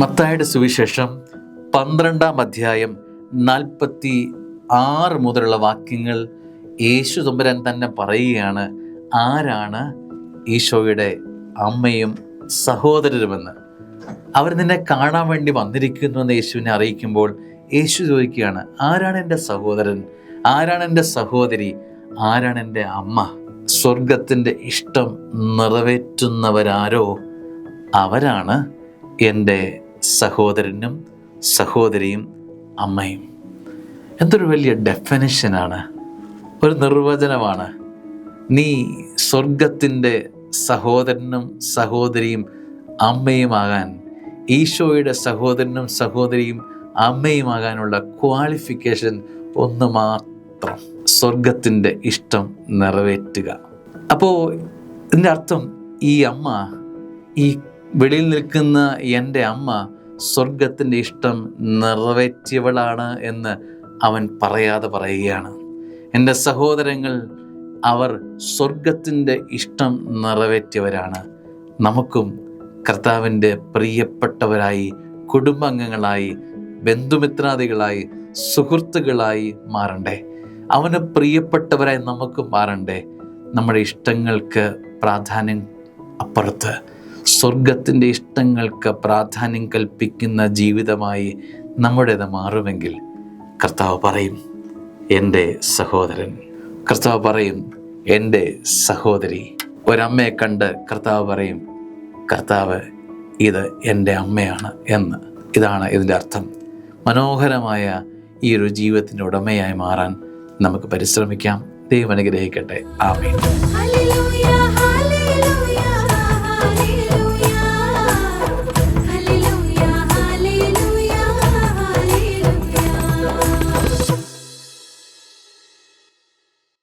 മത്തായിയുടെ സുവിശേഷം 12-ാം അധ്യായം 46 മുതലുള്ള വാക്യങ്ങൾ യേശു തമ്പുരാൻ തന്നെ പറയുകയാണ് ആരാണ് ഈശോയുടെ അമ്മയും സഹോദരരുമെന്ന്. അവർ നിന്നെ കാണാൻ വേണ്ടി വന്നിരിക്കുന്നുവെന്ന് യേശുവിനെ അറിയിക്കുമ്പോൾ യേശു ചോദിക്കുകയാണ്, ആരാണ് എൻ്റെ സഹോദരൻ, ആരാണ് എൻ്റെ സഹോദരി, ആരാണ് എൻ്റെ അമ്മ? സ്വർഗത്തിൻ്റെ ഇഷ്ടം നിറവേറ്റുന്നവരാരോ അവരാണ് എൻ്റെ സഹോദരനും സഹോദരിയും അമ്മയും. എന്തൊരു വലിയ ഡെഫിനിഷനാണ്, ഒരു നിർവചനമാണ്. നീ സ്വർഗത്തിൻ്റെ സഹോദരനും സഹോദരിയും അമ്മയുമാകാൻ, ഈശോയുടെ സഹോദരനും സഹോദരിയും അമ്മയുമാകാനുള്ള ക്വാളിഫിക്കേഷൻ ഒന്ന് മാത്രം: സ്വർഗത്തിൻ്റെ ഇഷ്ടം നിറവേറ്റുക. അപ്പോൾ ഇതിൻ്റെ അർത്ഥം ഈ അമ്മ, ഈ വെളിയിൽ നിൽക്കുന്ന എൻ്റെ അമ്മ സ്വർഗത്തിൻ്റെ ഇഷ്ടം നിറവേറ്റിയവളാണ് എന്ന് അവൻ പറയാതെ പറയുകയാണ്. എൻ്റെ സഹോദരങ്ങൾ, അവർ സ്വർഗത്തിൻ്റെ ഇഷ്ടം നിറവേറ്റിയവരാണ്. നമുക്കും കർത്താവിൻ്റെ പ്രിയപ്പെട്ടവരായി, കുടുംബാംഗങ്ങളായി, ബന്ധുമിത്രാദികളായി, സുഹൃത്തുക്കളായി മാറണ്ടേ? അവന് പ്രിയപ്പെട്ടവരായി നമുക്ക് മാറണ്ടേ? നമ്മുടെ ഇഷ്ടങ്ങൾക്ക് പ്രാധാന്യം അപ്പുറത്ത് സ്വർഗത്തിൻ്റെ ഇഷ്ടങ്ങൾക്ക് പ്രാധാന്യം കൽപ്പിക്കുന്ന ജീവിതമായി നമ്മുടേത് മാറുമെങ്കിൽ കർത്താവ് പറയും എൻ്റെ സഹോദരൻ, കർത്താവ് പറയും എൻ്റെ സഹോദരി. ഒരമ്മയെ കണ്ട് കർത്താവ് പറയും, കർത്താവ് ഇത് എൻ്റെ അമ്മയാണ് എന്ന്. ഇതാണ് ഇതിൻ്റെ അർത്ഥം. മനോഹരമായ ഈ ഒരു ജീവിതത്തിൻ്റെ ഉടമയായി മാറാൻ നമുക്ക് പരിശ്രമിക്കാം. ദൈവം അനുഗ്രഹിക്കട്ടെ. ആമേൻ.